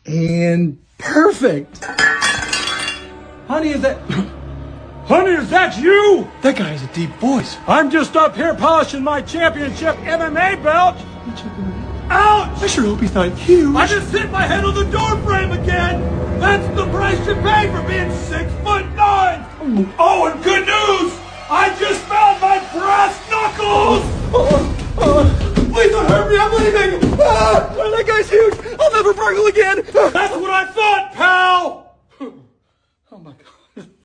And perfect. Honey, is that... Honey, is that you? That guy has a deep voice. I'm just up here polishing my championship MMA belt. Ouch! I sure hope he's not huge. I just hit my head on the door frame again. That's the price you pay for being 6'9". Oh, and good news! I just found my brass knuckles!